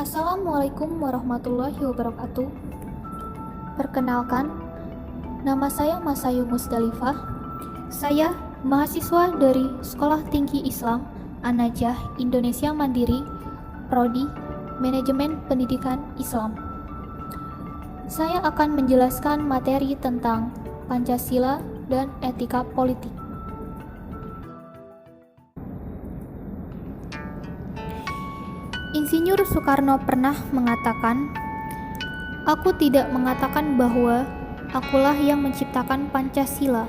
Assalamualaikum warahmatullahi wabarakatuh. Perkenalkan, nama saya Masayu Musdalifah. Saya mahasiswa dari Sekolah Tinggi Islam An-Najah Indonesia Mandiri, Prodi Manajemen Pendidikan Islam. Saya akan menjelaskan materi tentang Pancasila dan etika politik. Insinyur Soekarno pernah mengatakan, "Aku tidak mengatakan bahwa akulah yang menciptakan Pancasila,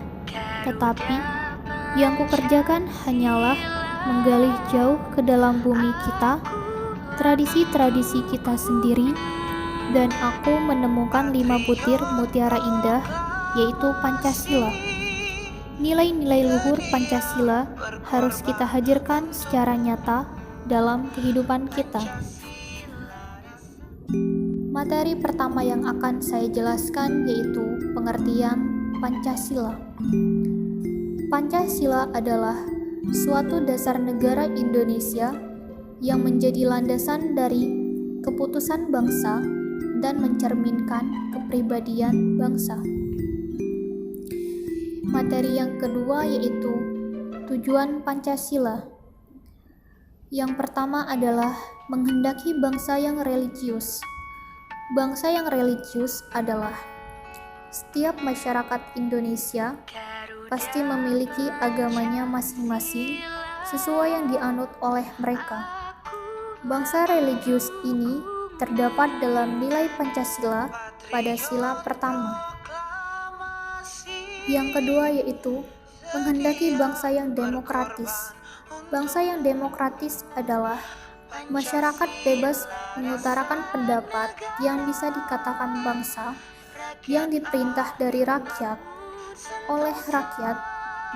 tetapi yang kukerjakan hanyalah menggali jauh ke dalam bumi kita, tradisi-tradisi kita sendiri, dan aku menemukan 5 butir mutiara indah, yaitu Pancasila. Nilai-nilai luhur Pancasila harus kita hadirkan secara nyata dalam kehidupan kita." Materi pertama yang akan saya jelaskan yaitu pengertian Pancasila. Pancasila adalah suatu dasar negara Indonesia yang menjadi landasan dari keputusan bangsa dan mencerminkan kepribadian bangsa. Materi yang kedua yaitu tujuan Pancasila. Yang pertama adalah menghendaki bangsa yang religius. Bangsa yang religius adalah setiap masyarakat Indonesia pasti memiliki agamanya masing-masing sesuai yang dianut oleh mereka. Bangsa religius ini terdapat dalam nilai Pancasila pada sila pertama. Yang kedua yaitu menghendaki bangsa yang demokratis. Bangsa yang demokratis adalah masyarakat bebas mengutarakan pendapat yang bisa dikatakan bangsa yang diperintah dari rakyat, oleh rakyat,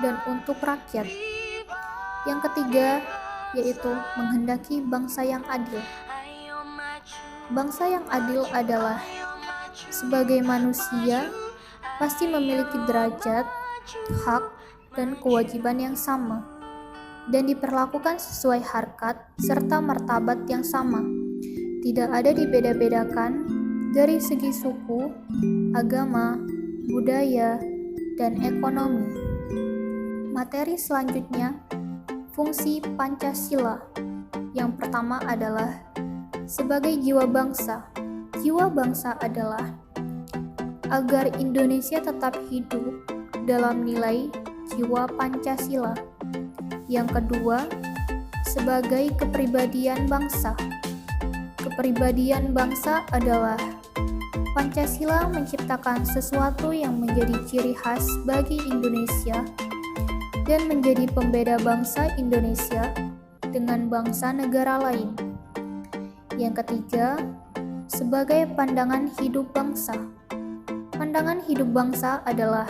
dan untuk rakyat. Yang ketiga yaitu menghendaki bangsa yang adil. Bangsa yang adil adalah sebagai manusia pasti memiliki derajat, hak, dan kewajiban yang sama, dan diperlakukan sesuai harkat serta martabat yang sama, tidak ada dibeda-bedakan dari segi suku, agama, budaya, dan ekonomi. Materi selanjutnya, fungsi Pancasila. Yang pertama adalah sebagai jiwa bangsa. Jiwa bangsa adalah agar Indonesia tetap hidup dalam nilai jiwa Pancasila. Yang kedua, sebagai kepribadian bangsa. Kepribadian bangsa adalah Pancasila menciptakan sesuatu yang menjadi ciri khas bagi Indonesia dan menjadi pembeda bangsa Indonesia dengan bangsa negara lain. Yang ketiga, sebagai pandangan hidup bangsa. Pandangan hidup bangsa adalah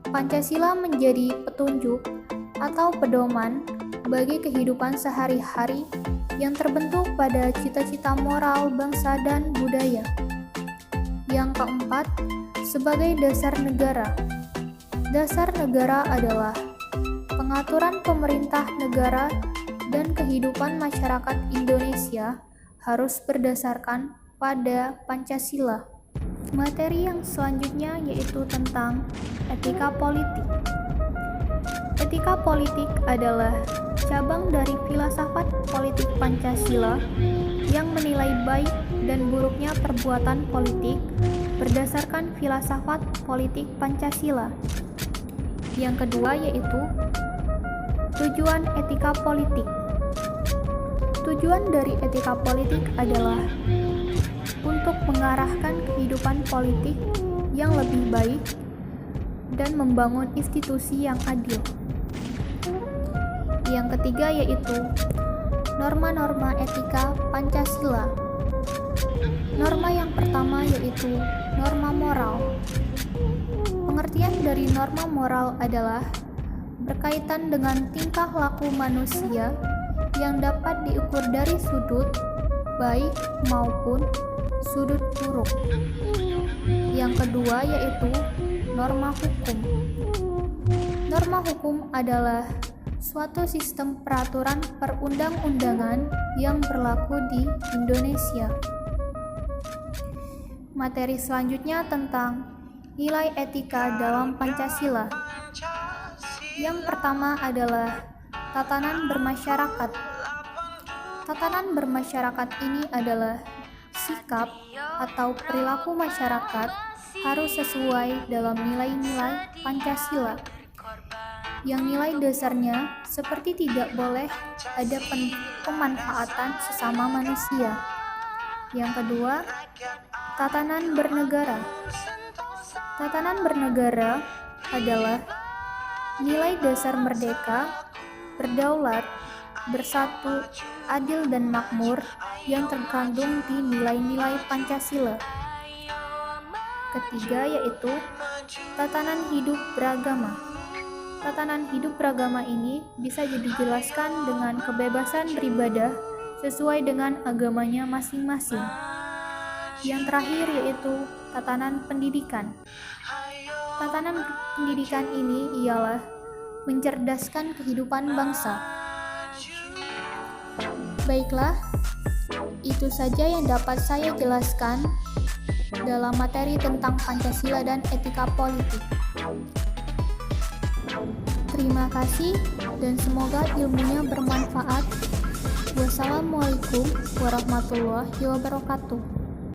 Pancasila menjadi petunjuk atau pedoman bagi kehidupan sehari-hari yang terbentuk pada cita-cita moral bangsa dan budaya. Yang keempat, sebagai dasar negara. Dasar negara adalah pengaturan pemerintah negara dan kehidupan masyarakat Indonesia harus berdasarkan pada Pancasila. Materi yang selanjutnya yaitu tentang etika politik. Etika politik adalah cabang dari filsafat politik Pancasila yang menilai baik dan buruknya perbuatan politik berdasarkan filsafat politik Pancasila. Yang kedua yaitu tujuan etika politik. Tujuan dari etika politik adalah untuk mengarahkan kehidupan politik yang lebih baik dan membangun institusi yang adil. Yang ketiga yaitu norma-norma etika Pancasila. Norma yang pertama yaitu norma moral. Pengertian dari norma moral adalah berkaitan dengan tingkah laku manusia yang dapat diukur dari sudut baik maupun sudut buruk. Yang kedua yaitu norma hukum. Norma hukum adalah suatu sistem peraturan perundang-undangan yang berlaku di Indonesia. Materi selanjutnya tentang nilai etika dalam Pancasila. Yang pertama adalah tatanan bermasyarakat. Tatanan bermasyarakat ini adalah sikap atau perilaku masyarakat harus sesuai dalam nilai-nilai Pancasila. Yang nilai dasarnya seperti tidak boleh ada pemanfaatan sesama manusia. Yang kedua, tatanan bernegara. Tatanan bernegara adalah nilai dasar merdeka, berdaulat, bersatu, adil dan makmur yang terkandung di nilai-nilai Pancasila. Ketiga yaitu tatanan hidup beragama. Tatanan hidup beragama ini bisa dijelaskan dengan kebebasan beribadah sesuai dengan agamanya masing-masing. Yang terakhir yaitu tatanan pendidikan. Tatanan pendidikan ini ialah mencerdaskan kehidupan bangsa. Baiklah, itu saja yang dapat saya jelaskan dalam materi tentang Pancasila dan etika politik. Terima kasih dan semoga ilmunya bermanfaat. Wassalamualaikum warahmatullahi wabarakatuh.